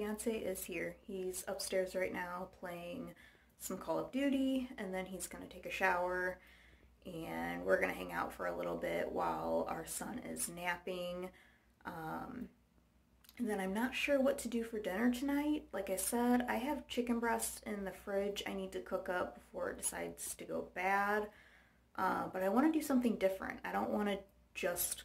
fiance is here. He's upstairs right now playing some Call of Duty, and then he's gonna take a shower, and we're gonna hang out for a little bit while our son is napping. And then I'm not sure what to do for dinner tonight. Like I said, I have chicken breast in the fridge I need to cook up before it decides to go bad. But I want to do something different. I don't want to just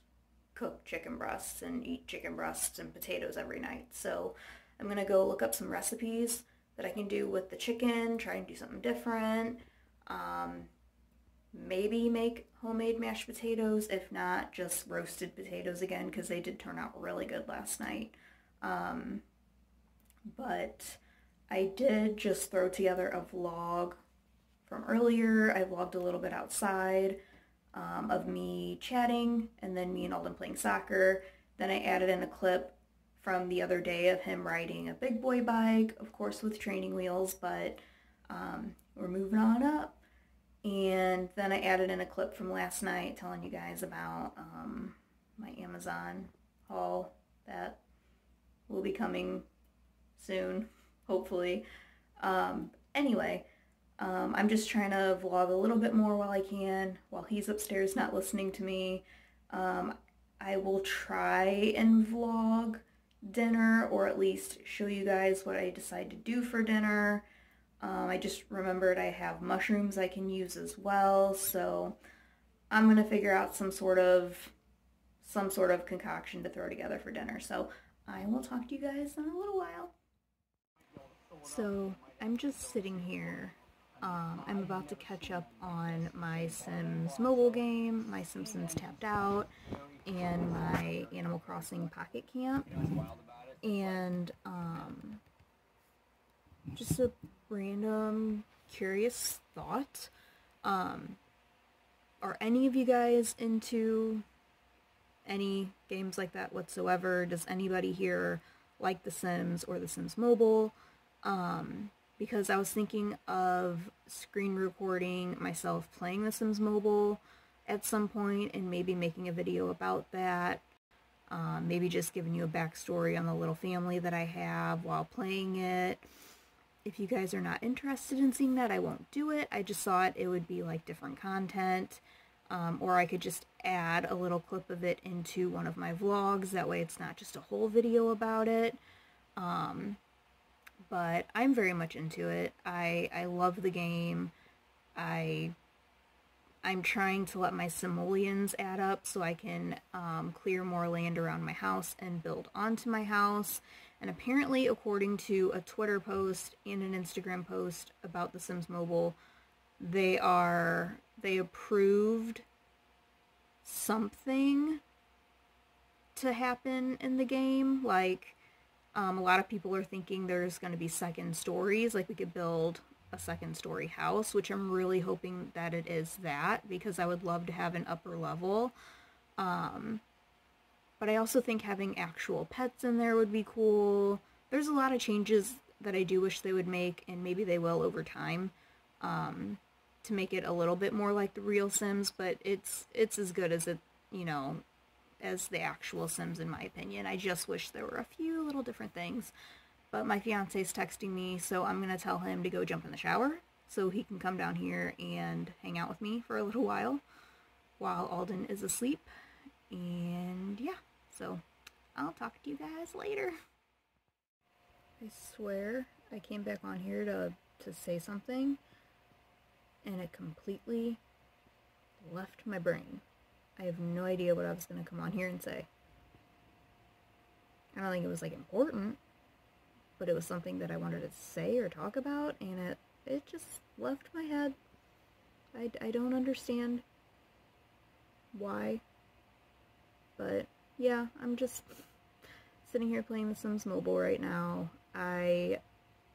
cook chicken breasts and eat chicken breasts and potatoes every night. So I'm going to go look up some recipes that I can do with the chicken, try and do something different. Maybe make homemade mashed potatoes. If not, just roasted potatoes again, because they did turn out really good last night. But I did just throw together a vlog from earlier. I vlogged a little bit outside of me chatting, and then me and Alden playing soccer. Then I added in a clip from the other day of him riding a big boy bike, of course with training wheels, but we're moving on up. And then I added in a clip from last night telling you guys about my Amazon haul that will be coming soon, hopefully. Anyway, I'm just trying to vlog a little bit more while I can, while he's upstairs not listening to me. I will try and vlog dinner, or at least show you guys what I decide to do for dinner. I just remembered I have mushrooms I can use as well, so I'm going to figure out some sort of concoction to throw together for dinner. So I will talk to you guys in a little while. So I'm just sitting here. I'm about to catch up on my Sims mobile game, my Simpsons Tapped Out, and my Animal Crossing Pocket Camp. And just a random curious thought. Are any of you guys into any games like that whatsoever? Does anybody here like The Sims or The Sims Mobile? Because I was thinking of screen recording myself playing The Sims Mobile at some point and maybe making a video about that. Maybe just giving you a backstory on the little family that I have while playing it. If you guys are not interested in seeing that, I won't do it. I just thought it would be like different content. Or I could just add a little clip of it into one of my vlogs. That way it's not just a whole video about it. But I'm very much into it. I love the game. I'm trying to let my simoleons add up so I can clear more land around my house and build onto my house. And apparently, according to a Twitter post and an Instagram post about The Sims Mobile, they approved something to happen in the game. Like, a lot of people are thinking there's going to be second stories, like we could build a second story house, which I'm really hoping that it is that, because I would love to have an upper level. But I also think having actual pets in there would be cool. There's a lot of changes that I do wish they would make, and maybe they will over time, to make it a little bit more like the real Sims, but it's as good as it, as the actual Sims in my opinion. I just wish there were a few little different things. But my fiance's texting me, so I'm going to tell him to go jump in the shower so he can come down here and hang out with me for a little while Alden is asleep. And yeah, so I'll talk to you guys later. I swear I came back on here to say something, and it completely left my brain. I have no idea what I was going to come on here and say. I don't think it was, important, but it was something that I wanted to say or talk about, and it just left my head. I don't understand why, but yeah, I'm just sitting here playing The Sims Mobile right now. I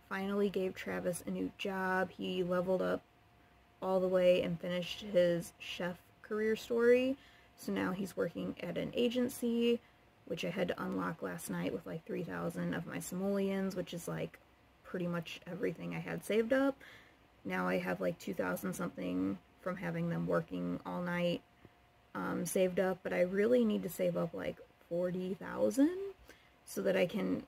finally gave Travis a new job. He leveled up all the way and finished his chef career story, so now he's working at an agency, which I had to unlock last night with 3,000 of my simoleons, which is pretty much everything I had saved up. Now I have 2,000 something from having them working all night saved up, but I really need to save up 40,000 so that I can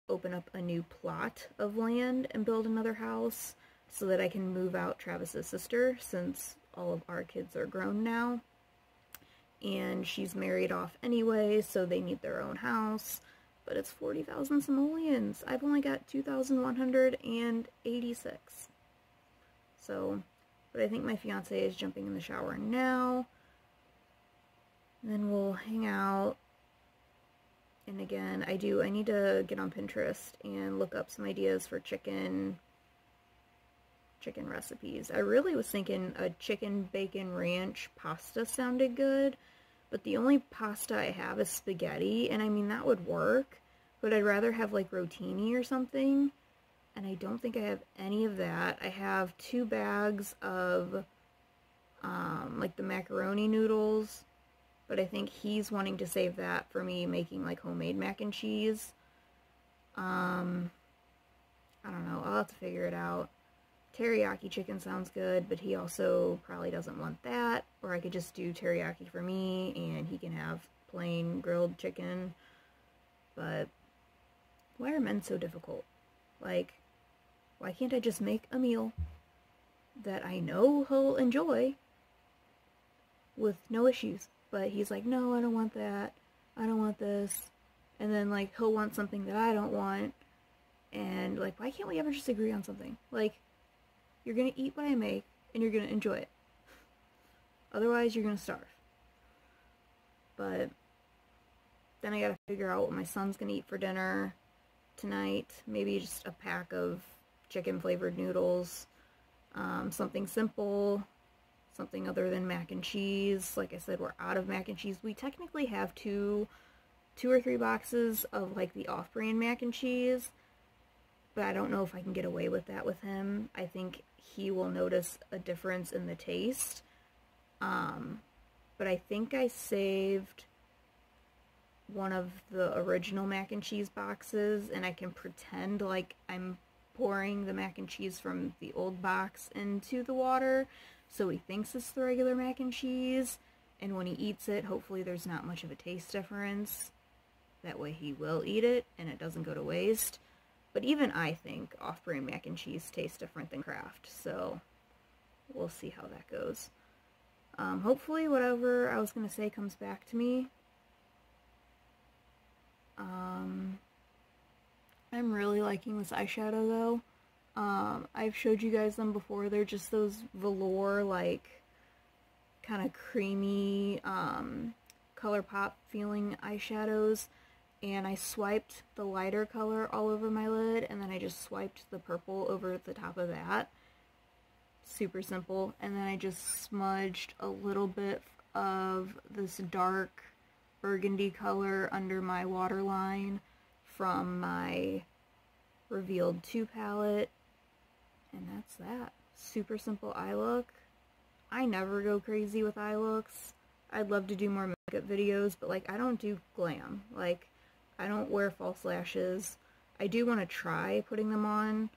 open up a new plot of land and build another house so that I can move out Travis's sister, since all of our kids are grown now. And she's married off anyway, so they need their own house. But it's 40,000 simoleons. I've only got 2,186. So, but I think my fiance is jumping in the shower now. And then we'll hang out. And again, I need to get on Pinterest and look up some ideas for chicken recipes. I really was thinking a chicken bacon ranch pasta sounded good. But the only pasta I have is spaghetti, and I mean, that would work, but I'd rather have like rotini or something, and I don't think I have any of that. I have 2 bags of, like the macaroni noodles, but I think he's wanting to save that for me making like homemade mac and cheese. I don't know, I'll have to figure it out. Teriyaki chicken sounds good, but he also probably doesn't want that. Or I could just do teriyaki for me, and he can have plain grilled chicken. But why are men so difficult? Like, why can't I just make a meal that I know he'll enjoy with no issues? But he's like, no, I don't want that. I don't want this. And then, like, he'll want something that I don't want. And, like, why can't we ever just agree on something? Like, you're going to eat what I make, and you're going to enjoy it. Otherwise, you're going to starve. But then I got to figure out what my son's going to eat for dinner tonight. Maybe just a pack of chicken-flavored noodles. Something simple. Something other than mac and cheese. Like I said, we're out of mac and cheese. We technically have two or three boxes of, like, the off-brand mac and cheese. But I don't know if I can get away with that with him. I think he will notice a difference in the taste. But I think I saved one of the original mac and cheese boxes, and I can pretend like I'm pouring the mac and cheese from the old box into the water, so he thinks it's the regular mac and cheese, and when he eats it, hopefully there's not much of a taste difference. That way he will eat it, and it doesn't go to waste. But even I think off-brand mac and cheese tastes different than Kraft, so we'll see how that goes. Hopefully whatever I was going to say comes back to me. I'm really liking this eyeshadow, though. I've showed you guys them before. They're just those velour, like, kind of creamy, ColourPop feeling eyeshadows. And I swiped the lighter color all over my lid, and then I just swiped the purple over the top of that. Super simple. And then I just smudged a little bit of this dark burgundy color under my waterline from my Revealed 2 palette. And that's that. Super simple eye look. I never go crazy with eye looks. I'd love to do more makeup videos, but, like, I don't do glam. Like, I don't wear false lashes. I do want to try putting them on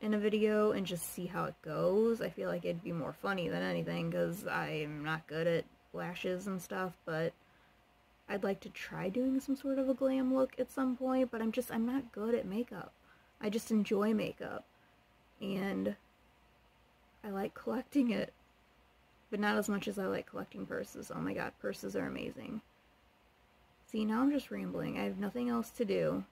in a video and just see how it goes. I feel like it'd be more funny than anything because I'm not good at lashes and stuff, but I'd like to try doing some sort of a glam look at some point, but I'm not good at makeup. I just enjoy makeup, and I like collecting it, but not as much as I like collecting purses. Oh my god, purses are amazing. See, now I'm just rambling. I have nothing else to do.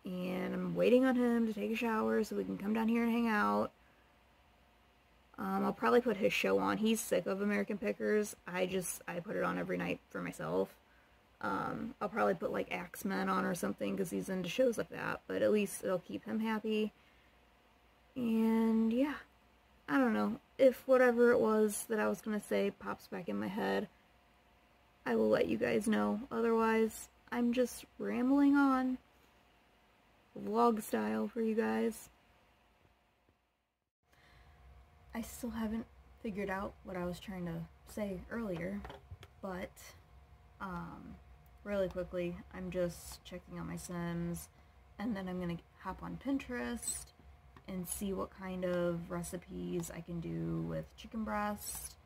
And I'm waiting on him to take a shower so we can come down here and hang out. I'll probably put his show on. He's sick of American Pickers. I put it on every night for myself. I'll probably put, like, X-Men on or something because he's into shows like that. But at least it'll keep him happy. And, yeah. I don't know. If whatever it was that I was going to say pops back in my head, I will let you guys know. Otherwise, I'm just rambling on. Vlog style for you guys. I still haven't figured out what I was trying to say earlier, but really quickly, I'm just checking out my Sims, and then I'm gonna hop on Pinterest and see what kind of recipes I can do with chicken breast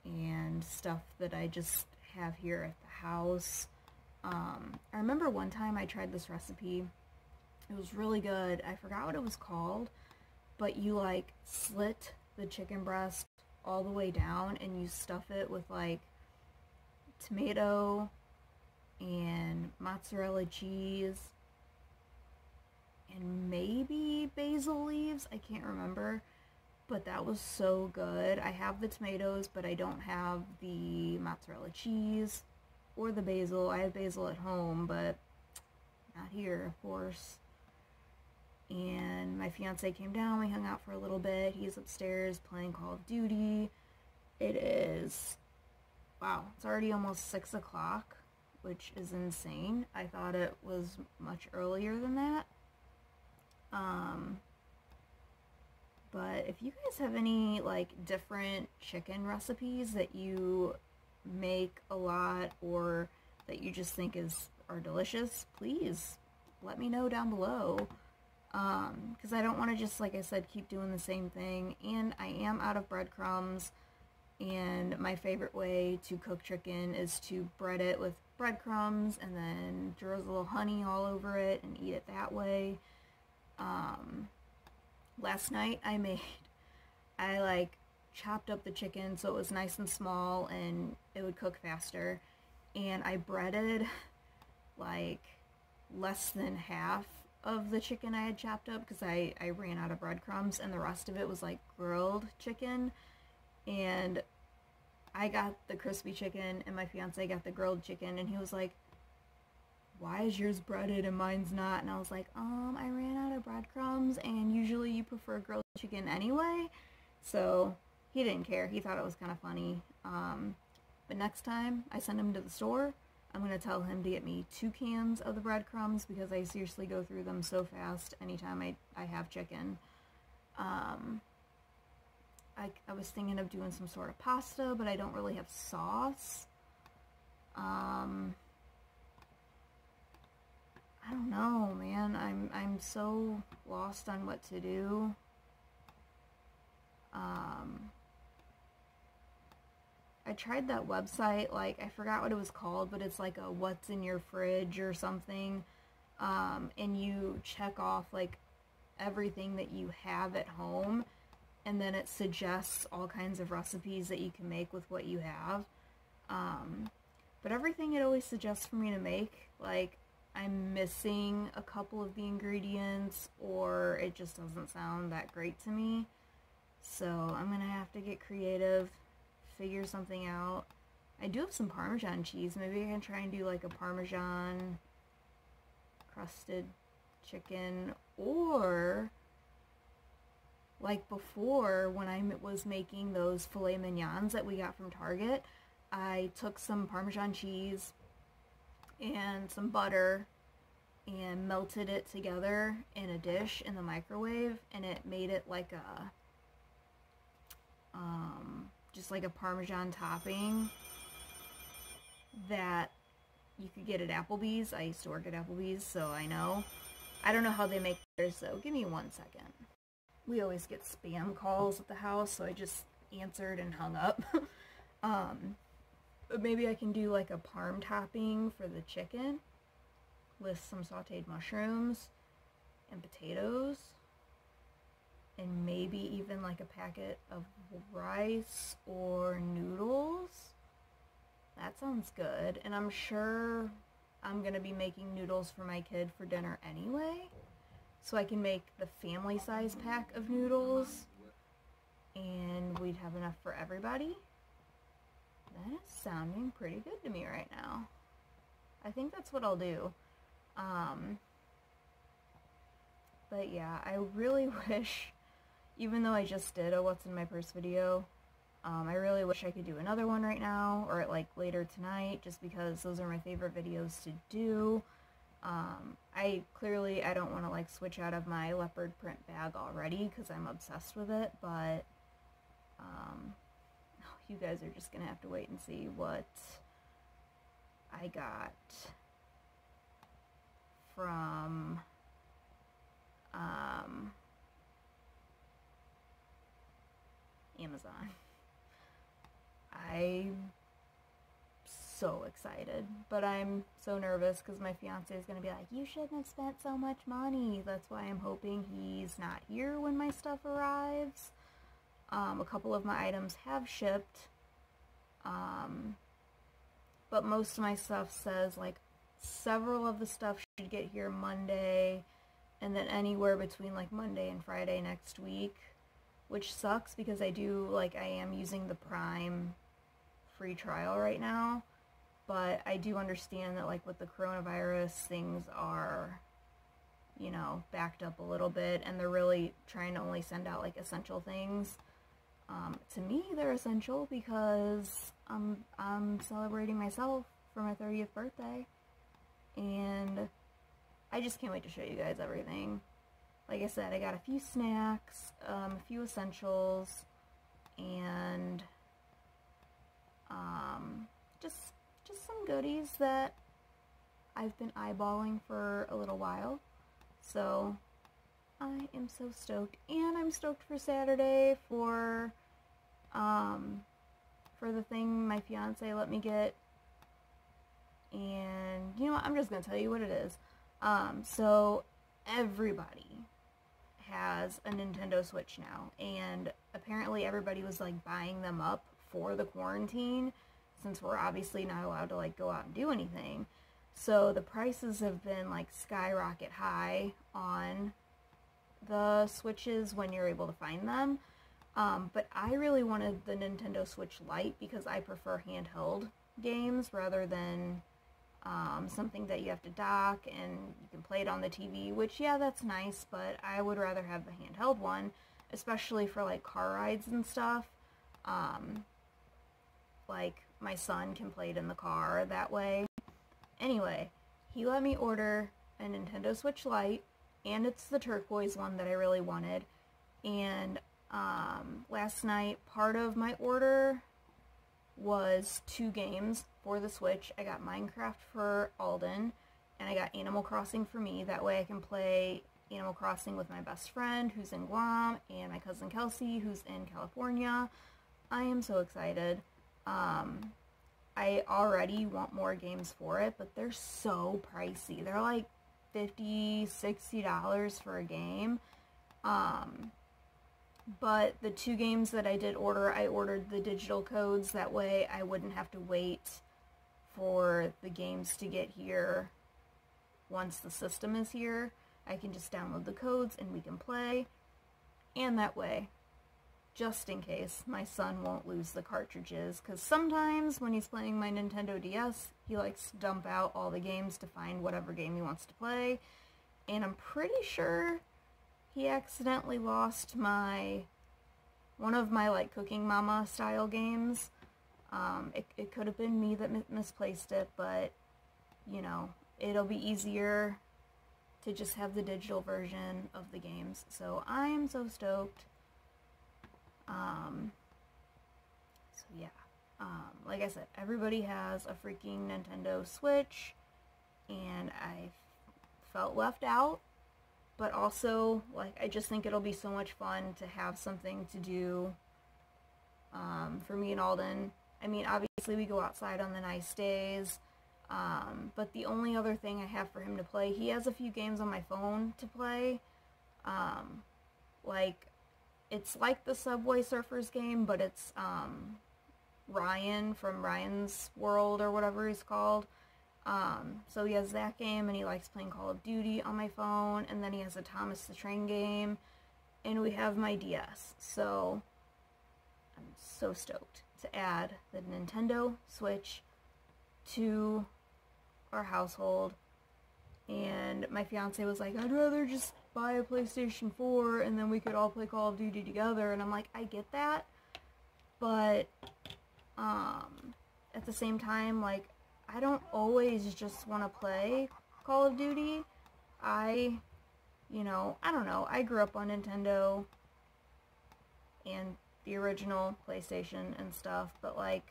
and stuff that I just have here at the house. I remember one time I tried this recipe. It was really good. I forgot what it was called, but you like slit the chicken breast all the way down and you stuff it with like tomato and mozzarella cheese and maybe basil leaves. I can't remember, but that was so good. I have the tomatoes, but I don't have the mozzarella cheese or the basil. I have basil at home, but not here, of course. And my fiance came down, we hung out for a little bit. He's upstairs playing Call of Duty. It is, wow, it's already almost 6 o'clock, which is insane. I thought it was much earlier than that. But if you guys have any like different chicken recipes that you make a lot or that you just think are delicious, please let me know down below. Because I don't want to just, like I said, keep doing the same thing. And I am out of breadcrumbs. And my favorite way to cook chicken is to bread it with breadcrumbs and then drizzle a little honey all over it and eat it that way. Last night I like chopped up the chicken so it was nice and small and it would cook faster. And I breaded like less than half of the chicken I had chopped up because I ran out of breadcrumbs, and the rest of it was like grilled chicken. And I got the crispy chicken and my fiance got the grilled chicken, and he was like, why is yours breaded and mine's not? And I was like, I ran out of breadcrumbs and usually you prefer grilled chicken anyway. So he didn't care. He thought it was kind of funny. But next time I send him to the store, I'm going to tell him to get me 2 cans of the breadcrumbs because I seriously go through them so fast anytime I have chicken. I was thinking of doing some sort of pasta, but I don't really have sauce. I don't know, man. I'm so lost on what to do. I tried that website, like, I forgot what it was called, but it's like a what's in your fridge or something. And you check off, like, everything that you have at home, and then it suggests all kinds of recipes that you can make with what you have. But everything it always suggests for me to make, like, I'm missing a couple of the ingredients, or it just doesn't sound that great to me. So I'm gonna have to get creative, figure something out. I do have some Parmesan cheese. Maybe I can try and do like a Parmesan crusted chicken, or like before when I was making those filet mignons that we got from Target, I took some Parmesan cheese and some butter and melted it together in a dish in the microwave, and it made it like a just like a Parmesan topping that you could get at Applebee's. I used to work at Applebee's, so I know. I don't know how they make theirs, so give me 1 second. We always get spam calls at the house, so I just answered and hung up. But maybe I can do like a parm topping for the chicken with some sauteed mushrooms and potatoes, and maybe even like a packet of rice or noodles. That sounds good. And I'm sure I'm gonna be making noodles for my kid for dinner anyway, so I can make the family size pack of noodles and we'd have enough for everybody. That is sounding pretty good to me right now. I think that's what I'll do. But yeah, I really wish, even though I just did a what's in my purse video, I really wish I could do another one right now, or like later tonight, just because those are my favorite videos to do. I don't want to like switch out of my leopard print bag already because I'm obsessed with it, but you guys are just gonna have to wait and see what I got from Amazon. I'm so excited, but I'm so nervous because my fiance is going to be like, you shouldn't have spent so much money. That's why I'm hoping he's not here when my stuff arrives. A couple of my items have shipped, but most of my stuff says, like, several of the stuff should get here Monday, and then anywhere between, like, Monday and Friday next week, which sucks because I am using the Prime free trial right now, but I do understand that, like, with the coronavirus, things are, you know, backed up a little bit, and they're really trying to only send out, like, essential things. To me, they're essential because I'm celebrating myself for my 30th birthday, and I just can't wait to show you guys everything. Like I said, I got a few snacks, a few essentials, and just some goodies that I've been eyeballing for a little while. So I am so stoked, and I'm stoked for Saturday for the thing my fiance let me get. And you know what? I'm just gonna tell you what it is. So everybody has a Nintendo Switch now, and apparently everybody was like buying them up for the quarantine, since we're obviously not allowed to like go out and do anything. So the prices have been like skyrocket high on the Switches when you're able to find them. But I really wanted the Nintendo Switch Lite because I prefer handheld games rather than something that you have to dock and you can play it on the TV, which, yeah, that's nice, but I would rather have the handheld one, especially for, like, car rides and stuff. Like, my son can play it in the car that way. Anyway, he let me order a Nintendo Switch Lite, and it's the turquoise one that I really wanted. And last night, part of my order was 2 games for the Switch. I got Minecraft for Alden, and I got Animal Crossing for me. That way I can play Animal Crossing with my best friend who's in Guam, and my cousin Kelsey who's in California. I am so excited. I already want more games for it, but they're so pricey. They're like $50, $60 for a game. But the 2 games that I did order, I ordered the digital codes. That way I wouldn't have to wait for the games to get here once the system is here. I can just download the codes and we can play. And that way, just in case, my son won't lose the cartridges. Because sometimes when he's playing my Nintendo DS, he likes to dump out all the games to find whatever game he wants to play. And I'm pretty sure he accidentally lost one of my, like, Cooking Mama style games. It could have been me that misplaced it, but, you know, it'll be easier to just have the digital version of the games. So I'm so stoked. So yeah. Like I said, everybody has a freaking Nintendo Switch, and I felt left out. But also, like, I just think it'll be so much fun to have something to do for me and Alden. I mean, obviously we go outside on the nice days, but the only other thing I have for him to play, he has a few games on my phone to play. Like, it's like the Subway Surfers game, but it's Ryan from Ryan's World or whatever he's called. So he has that game, and he likes playing Call of Duty on my phone, and then he has a Thomas the Train game, and we have my DS. So I'm so stoked to add the Nintendo Switch to our household. And my fiance was like, I'd rather just buy a PlayStation 4 and then we could all play Call of Duty together. And I'm like, I get that, but at the same time, like, I don't always just want to play Call of Duty. I don't know, I grew up on Nintendo and the original PlayStation and stuff, but, like,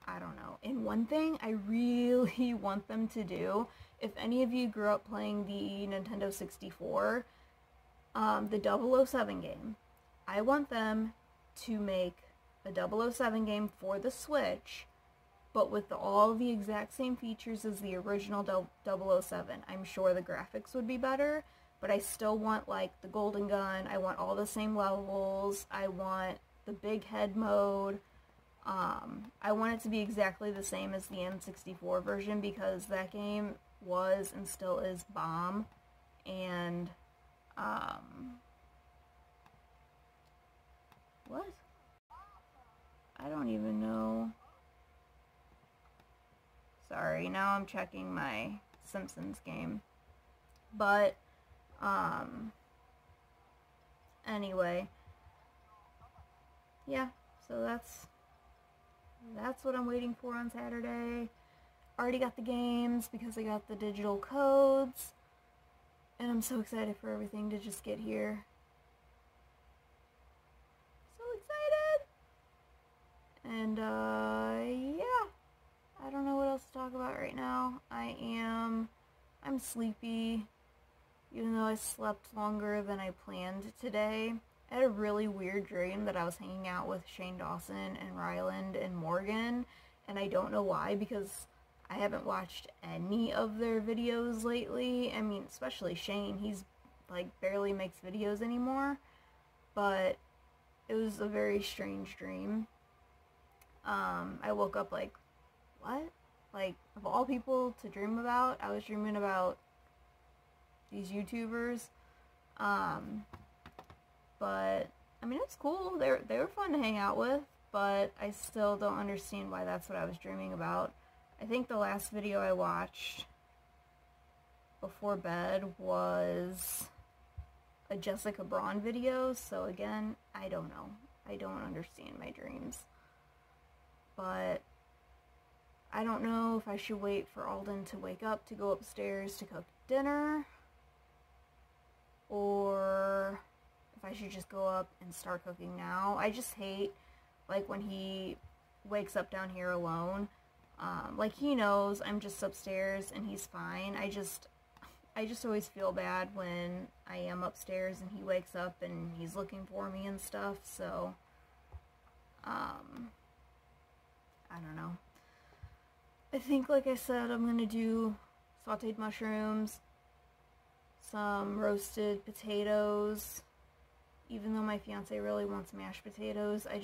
I don't know. And one thing I really want them to do, if any of you grew up playing the Nintendo 64, the 007 game, I want them to make a 007 game for the Switch but with all the exact same features as the original 007. I'm sure the graphics would be better, but I still want like the golden gun. I want all the same levels. I want the big head mode. I want it to be exactly the same as the N64 version, because that game was and still is bomb. And what? I don't even know. Sorry, now I'm checking my Simpsons game. But anyway, yeah, so that's what I'm waiting for on Saturday. Already got the games because I got the digital codes, and I'm so excited for everything to just get here. So excited! And yeah, I don't know what else to talk about right now. I'm sleepy, even though I slept longer than I planned today. I had a really weird dream that I was hanging out with Shane Dawson and Ryland and Morgan, and I don't know why, because I haven't watched any of their videos lately. I mean, especially Shane, he's like barely makes videos anymore, but it was a very strange dream. I woke up like, what? Like, of all people to dream about, I was dreaming about these YouTubers. But I mean, it's cool. They were fun to hang out with, but I still don't understand why that's what I was dreaming about. I think the last video I watched before bed was a Jessica Braun video, so again, I don't know. I don't understand my dreams. But I don't know if I should wait for Alden to wake up to go upstairs to cook dinner, or if I should just go up and start cooking now. I just hate, like, when he wakes up down here alone. Like, he knows I'm just upstairs and he's fine. I just always feel bad when I am upstairs and he wakes up and he's looking for me and stuff, so, I don't know. I think, like I said, I'm gonna do sauteed mushrooms, some roasted potatoes, even though my fiance really wants mashed potatoes. I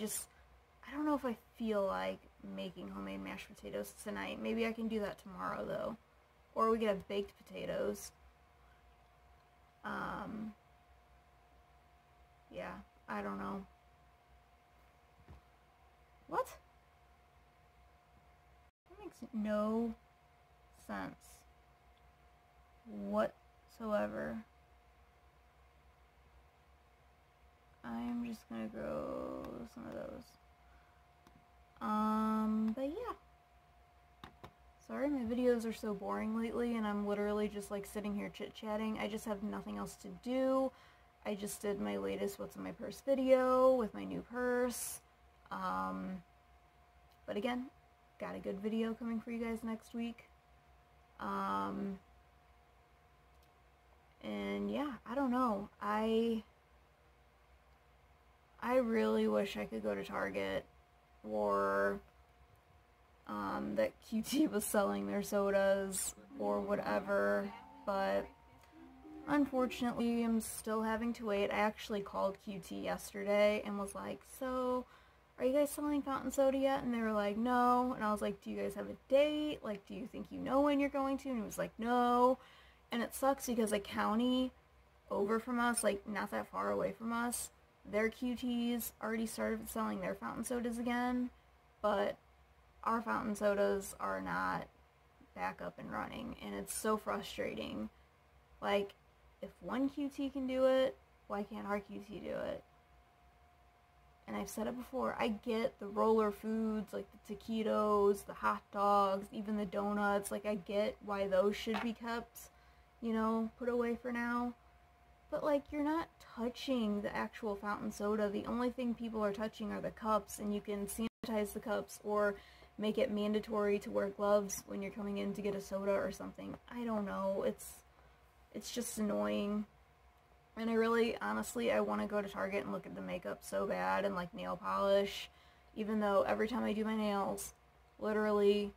don't know if I feel like making homemade mashed potatoes tonight. Maybe I can do that tomorrow, though. Or we could have baked potatoes. Yeah, I don't know. What? That makes no sense whatsoever. I'm just gonna grow some of those. But yeah. Sorry my videos are so boring lately, and I'm literally just like sitting here chit-chatting. I just have nothing else to do. I just did my latest What's in My Purse video with my new purse. But again, got a good video coming for you guys next week. And yeah, I don't know. I really wish I could go to Target, or that QT was selling their sodas or whatever, but unfortunately I'm still having to wait. I actually called QT yesterday and was like, so are you guys selling fountain soda yet? And they were like, no. And I was like, do you guys have a date? Like, do you think you know when you're going to? And he was like, no. And it sucks because a county over from us, like not that far away from us, their QTs already started selling their fountain sodas again, but our fountain sodas are not back up and running, and it's so frustrating. Like, if one QT can do it, why can't our QT do it? And I've said it before, I get the roller foods, like the taquitos, the hot dogs, even the donuts, like I get why those should be kept, you know, put away for now. But like, you're not touching the actual fountain soda. The only thing people are touching are the cups, and you can sanitize the cups or make it mandatory to wear gloves when you're coming in to get a soda or something. I don't know. It's just annoying. And I really, honestly, I want to go to Target and look at the makeup so bad, and like nail polish, even though every time I do my nails, literally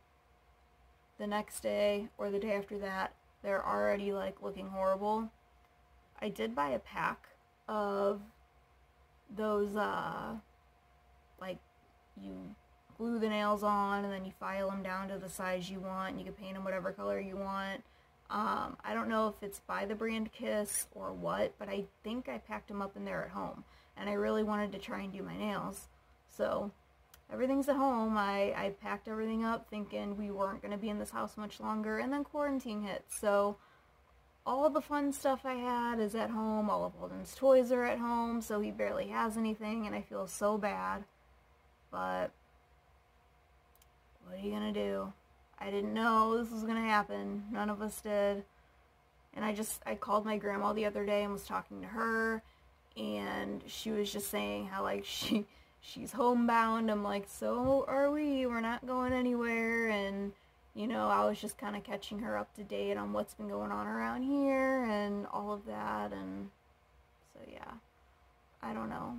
the next day or the day after that, they're already like looking horrible. I did buy a pack of those, like, you glue the nails on and then you file them down to the size you want and you can paint them whatever color you want. I don't know if it's by the brand Kiss or what, but I think I packed them up in there at home, and I really wanted to try and do my nails. So everything's at home. I packed everything up thinking we weren't going to be in this house much longer, and then quarantine hit. So all the fun stuff I had is at home. All of Alden's toys are at home, so he barely has anything, and I feel so bad. But what are you going to do? I didn't know this was going to happen. None of us did. And I called my grandma the other day and was talking to her, and she was just saying how, like, she's homebound. I'm like, so are we. We're not going anywhere. And, you know, I was just kind of catching her up to date on what's been going on around here and all of that. And so, yeah, I don't know.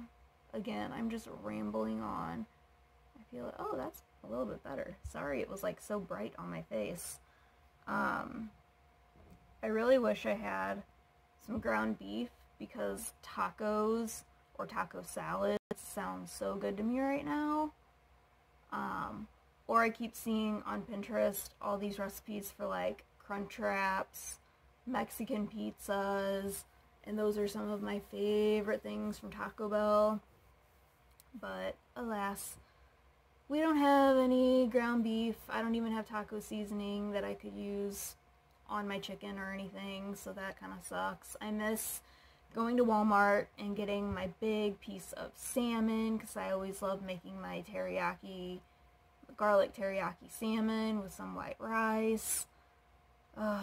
Again, I'm just rambling on. I feel like, oh, that's a little bit better. Sorry, it was like so bright on my face. I really wish I had some ground beef, because tacos or taco salad sounds so good to me right now. Or I keep seeing on Pinterest all these recipes for like crunch wraps, Mexican pizzas, and those are some of my favorite things from Taco Bell. But alas, we don't have any ground beef. I don't even have taco seasoning that I could use on my chicken or anything, so that kind of sucks. I miss going to Walmart and getting my big piece of salmon, because I always love making my teriyaki, garlic teriyaki salmon with some white rice. I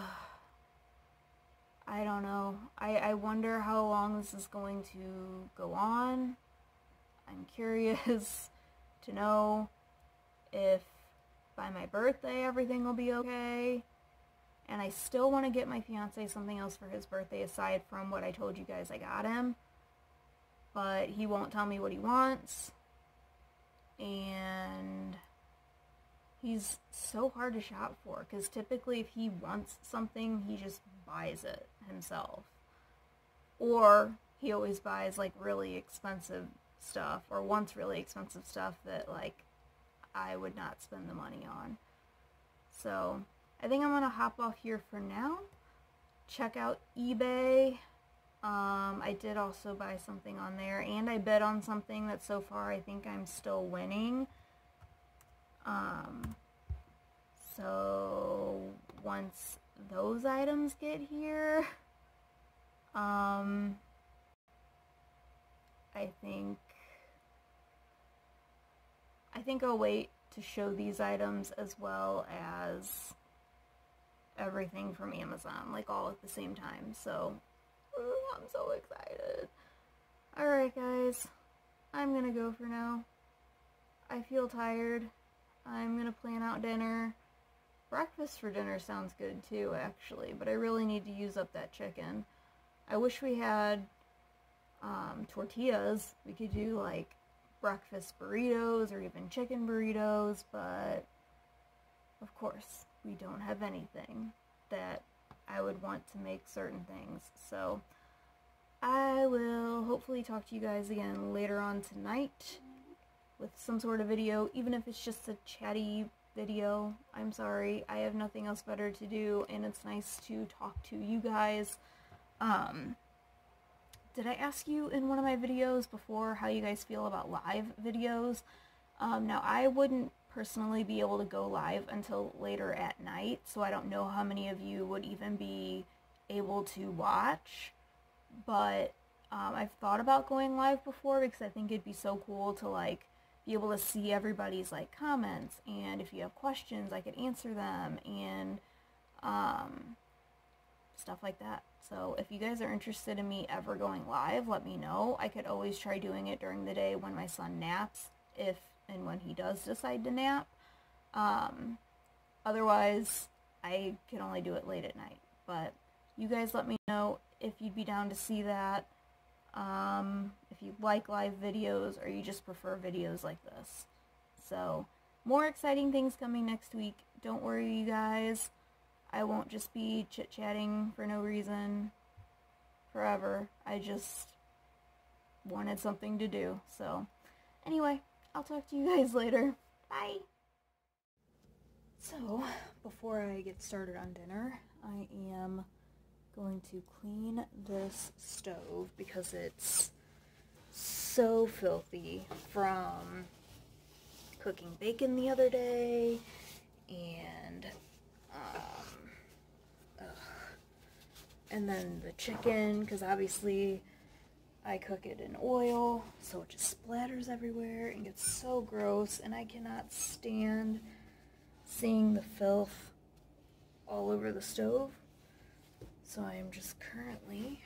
don't know. I wonder how long this is going to go on. I'm curious to know if by my birthday everything will be okay. And I still want to get my fiance something else for his birthday aside from what I told you guys I got him. But he won't tell me what he wants. And he's so hard to shop for, because typically if he wants something, he just buys it himself. Or he always buys like really expensive stuff, or wants really expensive stuff that like I would not spend the money on. So I think I'm going to hop off here for now. Check out eBay. I did also buy something on there, and I bet on something that so far I think I'm still winning. So once those items get here, I think I'll wait to show these items as well as everything from Amazon, like all at the same time. So I'm so excited. Alright guys, I'm gonna go for now. I feel tired. I'm gonna plan out dinner. Breakfast for dinner sounds good too, actually, but I really need to use up that chicken. I wish we had tortillas. We could do like breakfast burritos or even chicken burritos, but of course we don't have anything that I would want to make certain things. So I will hopefully talk to you guys again later on tonight with some sort of video, even if it's just a chatty video. I'm sorry, I have nothing else better to do, and it's nice to talk to you guys. Did I ask you in one of my videos before how you guys feel about live videos? Now I wouldn't personally be able to go live until later at night, so I don't know how many of you would even be able to watch, but I've thought about going live before, because I think it'd be so cool to like be able to see everybody's like comments, and if you have questions I could answer them, and stuff like that. So if you guys are interested in me ever going live, let me know. I could always try doing it during the day when my son naps, if and when he does decide to nap. Otherwise, I can only do it late at night. But you guys let me know if you'd be down to see that. If you like live videos or you just prefer videos like this. So more exciting things coming next week. Don't worry, you guys. I won't just be chit-chatting for no reason forever. I just wanted something to do. So, anyway, I'll talk to you guys later. Bye! So, before I get started on dinner, I am going to clean this stove because it's so filthy from cooking bacon the other day and then the chicken, because obviously I cook it in oil, so it just splatters everywhere and gets so gross, and I cannot stand seeing the filth all over the stove. So I am just currently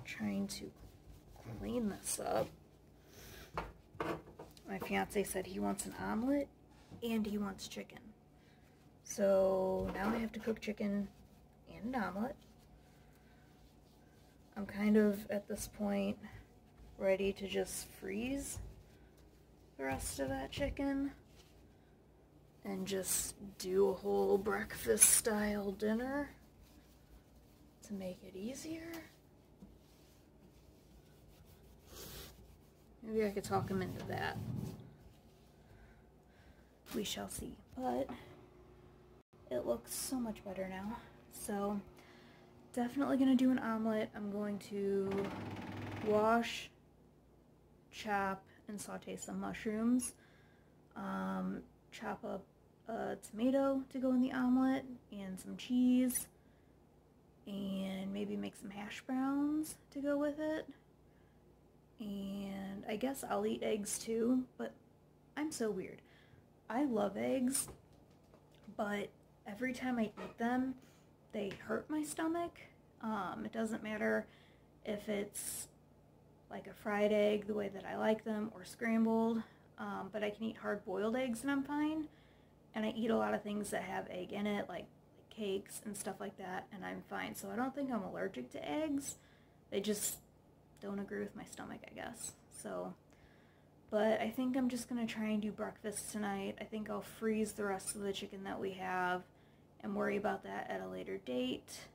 trying to clean this up. My fiance said he wants an omelet and he wants chicken. So now I have to cook chicken and an omelet. I'm kind of at this point ready to just freeze the rest of that chicken and just do a whole breakfast style dinner to make it easier. Maybe I could talk him into that. We shall see. But it looks so much better now. So definitely gonna do an omelet. I'm going to wash, chop, and saute some mushrooms. Chop up a tomato to go in the omelet, and some cheese, and maybe make some hash browns to go with it. And I guess I'll eat eggs too, but I'm so weird. I love eggs, but every time I eat them, they hurt my stomach. It doesn't matter if it's like a fried egg the way that I like them or scrambled, but I can eat hard-boiled eggs and I'm fine. And I eat a lot of things that have egg in it, like cakes and stuff like that, and I'm fine. So I don't think I'm allergic to eggs. They just don't agree with my stomach, I guess. So, but I think I'm just going to try and do breakfast tonight. I think I'll freeze the rest of the chicken that we have and worry about that at a later date.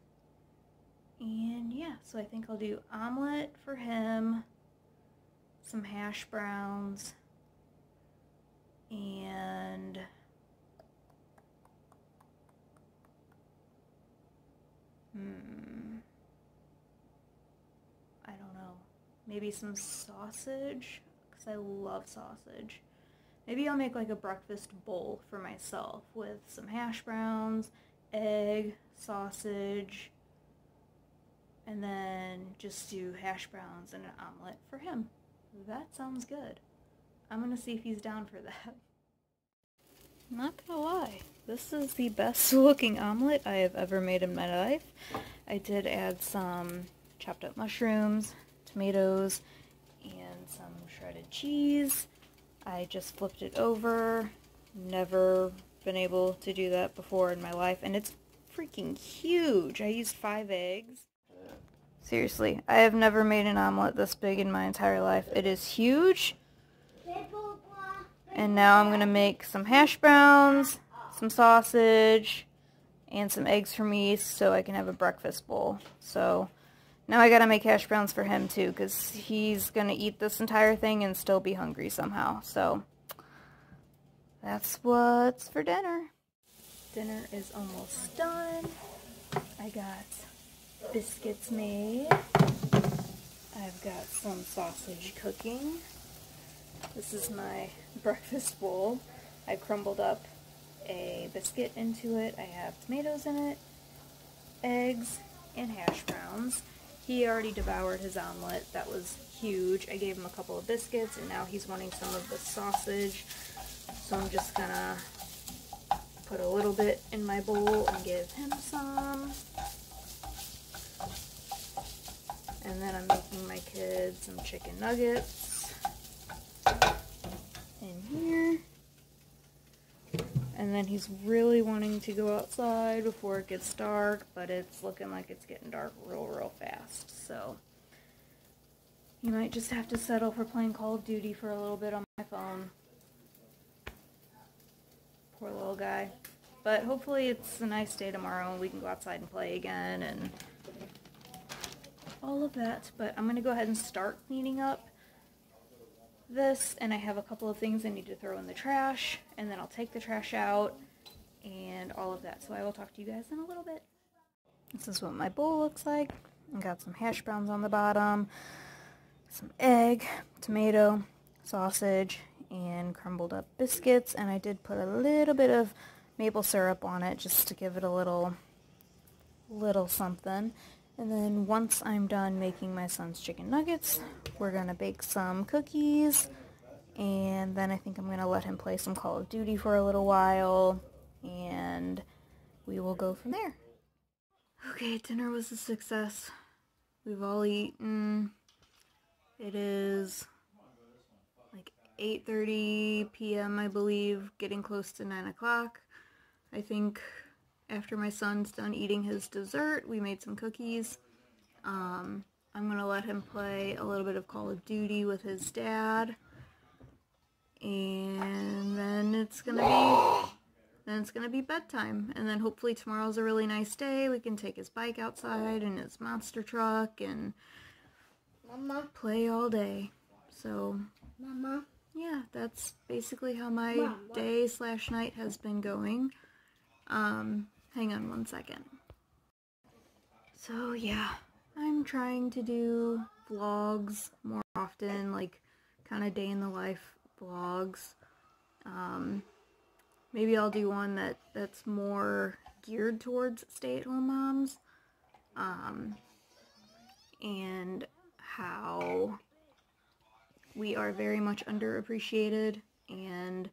And yeah, so I think I'll do omelet for him, some hash browns, and I don't know, maybe some sausage, because I love sausage. Maybe I'll make like a breakfast bowl for myself with some hash browns, egg, sausage, and then just do hash browns and an omelet for him. That sounds good. I'm gonna see if he's down for that. Not gonna lie, this is the best looking omelet I have ever made in my life. I did add some chopped up mushrooms, tomatoes, and some shredded cheese. I just flipped it over. Never been able to do that before in my life, and it's freaking huge. I used 5 eggs. Seriously, I have never made an omelet this big in my entire life. It is huge. And now I'm going to make some hash browns, some sausage, and some eggs for me so I can have a breakfast bowl. So now I got to make hash browns for him too, because he's going to eat this entire thing and still be hungry somehow. So that's what's for dinner. Dinner is almost done. I got biscuits made. I've got some sausage cooking. This is my breakfast bowl. I crumbled up a biscuit into it. I have tomatoes in it, eggs, and hash browns. He already devoured his omelet. That was huge. I gave him a couple of biscuits, and now he's wanting some of the sausage. So I'm just gonna put a little bit in my bowl and give him some. And then I'm making my kids some chicken nuggets in here. And then he's really wanting to go outside before it gets dark, but it's looking like it's getting dark real fast. So you might just have to settle for playing Call of Duty for a little bit on my phone. Poor little guy. But hopefully it's a nice day tomorrow and we can go outside and play again and all of that. But I'm going to go ahead and start cleaning up this, and I have a couple of things I need to throw in the trash, and then I'll take the trash out and all of that. So I will talk to you guys in a little bit. This is what my bowl looks like. I got some hash browns on the bottom, some egg, tomato, sausage, and crumbled up biscuits, and I did put a little bit of maple syrup on it just to give it a little something. And then once I'm done making my son's chicken nuggets, we're going to bake some cookies, and then I think I'm going to let him play some Call of Duty for a little while, and we will go from there. Okay, dinner was a success. We've all eaten. It is like 8:30 p.m. I believe, getting close to 9 o'clock. I think after my son's done eating his dessert, we made some cookies. I'm going to let him play a little bit of Call of Duty with his dad. And then it's going to be bedtime. And then hopefully tomorrow's a really nice day. We can take his bike outside and his monster truck and play all day. So, yeah, that's basically how my day/night has been going. Hang on one second. So yeah, I'm trying to do vlogs more often, like kind of day in the life vlogs. Maybe I'll do one that's more geared towards stay-at-home moms, and how we are very much underappreciated, and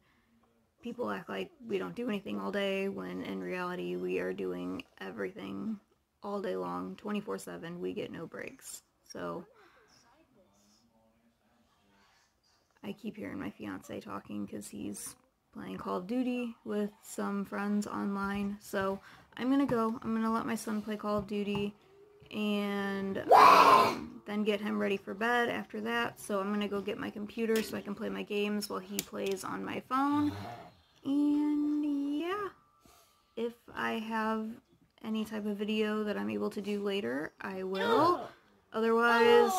people act like we don't do anything all day, when in reality we are doing everything all day long, 24/7. We get no breaks. So I keep hearing my fiance talking because he's playing Call of Duty with some friends online. So I'm gonna go. I'm gonna let my son play Call of Duty and then get him ready for bed after that. So I'm gonna go get my computer so I can play my games while he plays on my phone. And yeah, if I have any type of video that I'm able to do later, I will. Otherwise,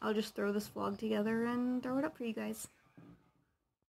I'll just throw this vlog together and throw it up for you guys.